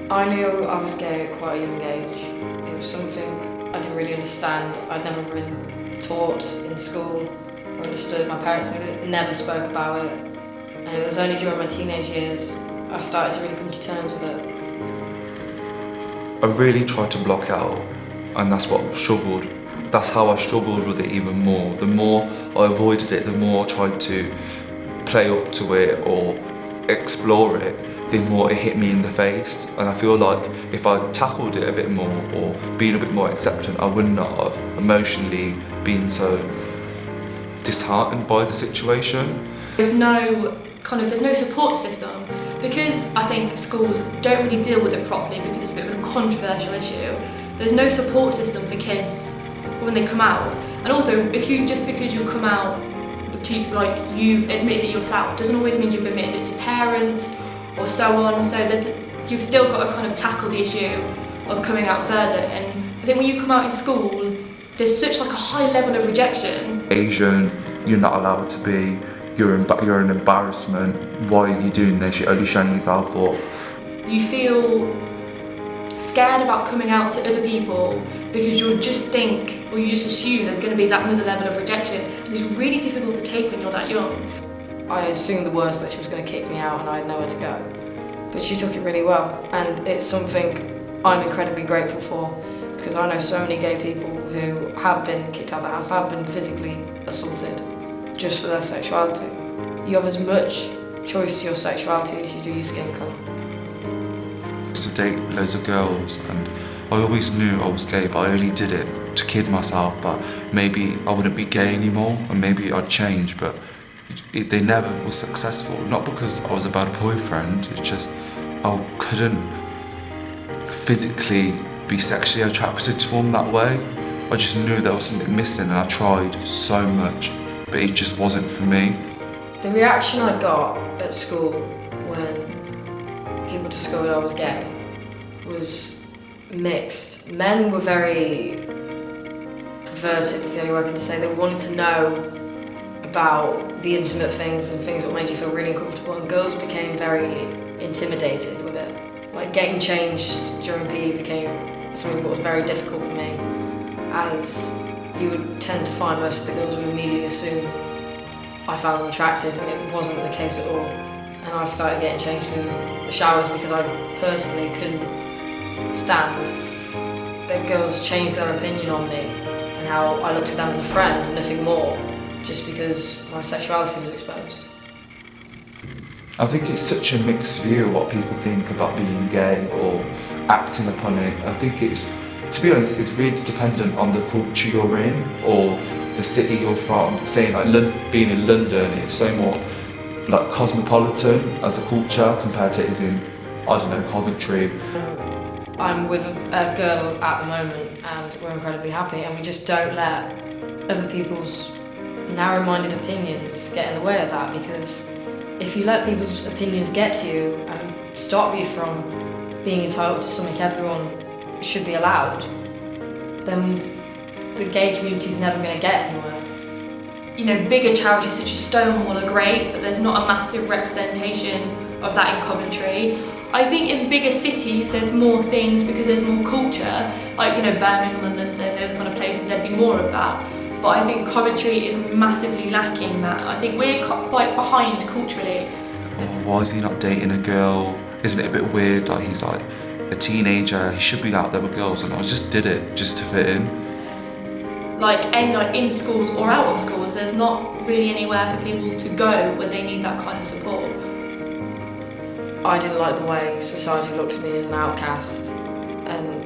I knew I was gay at quite a young age. It was something I didn't really understand. I'd never been taught in school or understood. My parents never spoke about it. And it was only during my teenage years I started to really come to terms with it. I really tried to block out, and that's what I've struggled. That's how I struggled with it even more. The more I avoided it, the more I tried to play up to it or explore it, the more it hit me in the face. And I feel like if I tackled it a bit more or been a bit more acceptant, I would not have emotionally been so disheartened by the situation. There's no support system, because I think schools don't really deal with it properly because it's a bit of a controversial issue. There's no support system for kids when they come out. And also, just because you've come out to, you've admitted it yourself, doesn't always mean you've admitted it to parents or so on. So that you've still got to kind of tackle the issue of coming out further. And I think when you come out in school, there's such a high level of rejection. Asian, you're not allowed to be. You're an embarrassment. Why are you doing this? You're only showing yourself off. You feel scared about coming out to other people because you just assume there's going to be that another level of rejection. And it's really difficult to take when you're that young. I assumed the worst, that she was going to kick me out and I had nowhere to go. But she took it really well, and it's something I'm incredibly grateful for, because I know so many gay people who have been kicked out of the house, have been physically assaulted just for their sexuality. You have as much choice to your sexuality as you do your skin colour. I used to date loads of girls, and I always knew I was gay, but I only did it to kid myself that maybe I wouldn't be gay anymore and maybe I'd change, but they never were successful. Not because I was a bad boyfriend, it's just I couldn't physically be sexually attracted to them that way. I just knew there was something missing, and I tried so much, but it just wasn't for me. The reaction I got at school when people discovered I was gay was mixed. Men were very perverted, is the only way I can say. They wanted to know about the intimate things and things that made you feel really uncomfortable, and girls became very intimidated with it. Like getting changed during PE became something that was very difficult for me, as you would tend to find most of the girls would immediately assume I found them attractive, and it wasn't the case at all. And I started getting changed in the showers because I personally couldn't stand that girls changed their opinion on me and how I looked at them as a friend and nothing more, just because my sexuality was exposed. I think it's such a mixed view of what people think about being gay or acting upon it. I think it's, to be honest, it's really dependent on the culture you're in or the city you're from. Saying being in London, it's so more like cosmopolitan as a culture compared to it is in, I don't know, Coventry. I'm with a girl at the moment and we're incredibly happy, and we just don't let other people's narrow-minded opinions get in the way of that, because if you let people's opinions get to you and stop you from being entitled to something everyone should be allowed, then the gay community is never going to get anywhere. You know, bigger charities such as Stonewall are great, but there's not a massive representation of that in Coventry. I think in bigger cities there's more things because there's more culture, like, you know, Birmingham and London, those kind of places, there'd be more of that. But I think Coventry is massively lacking that. I think we're quite behind culturally. Oh, why is he not dating a girl? Isn't it a bit weird? Like, he's like a teenager, he should be out there with girls, and I just did it just to fit in. Like in schools or out of schools, there's not really anywhere for people to go where they need that kind of support. I didn't like the way society looked at me as an outcast, and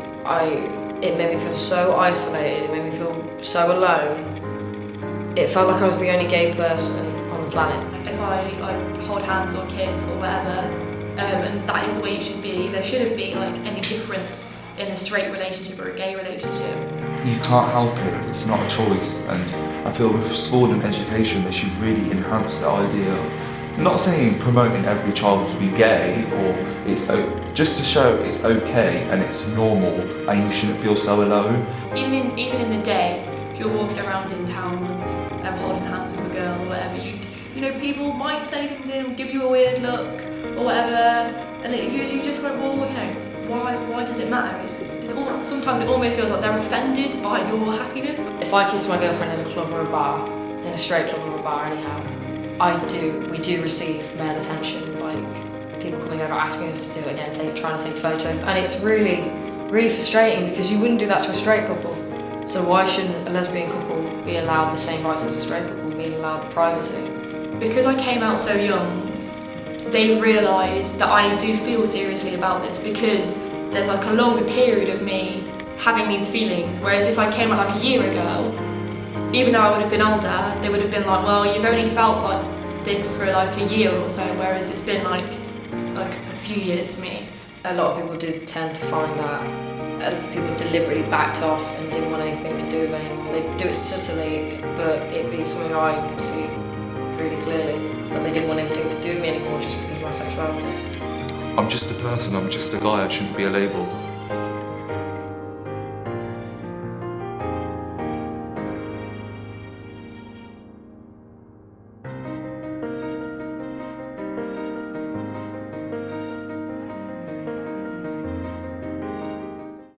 it made me feel so isolated, it made me feel so alone. It felt like I was the only gay person on the planet. If I hold hands or kiss or whatever, and that is the way you should be, there shouldn't be any difference in a straight relationship or a gay relationship. You can't help it, it's not a choice, and I feel with school and education they should really enhance the idea. I'm not saying promoting every child to be gay, or it's just to show it's okay and it's normal and you shouldn't feel so alone. Even in the day, if you're walking around in town holding hands with a girl or whatever, you know, people might say something, give you a weird look or whatever, and you just go, well, you know, why does it matter? Sometimes it almost feels like they're offended by your happiness. If I kiss my girlfriend in a club or a bar, in a straight club or a bar anyhow, we do receive male attention, like people coming over asking us to do it again, trying to take photos, and it's really, really frustrating because you wouldn't do that to a straight couple. So why shouldn't a lesbian couple be allowed the same rights as a straight couple, being allowed the privacy? Because I came out so young, they've realised that I do feel seriously about this because there's like a longer period of me having these feelings, whereas if I came out like a year ago, even though I would have been older, they would have been like, well, you've only felt like this for like a year or so, whereas it's been like a few years for me. A lot of people did tend to find that people deliberately backed off and didn't want anything to do with it anymore. They do it subtly, but it'd be something I see really clearly, that they didn't want anything to do with me anymore just because of my sexuality. I'm just a person, I'm just a guy, I shouldn't be a label.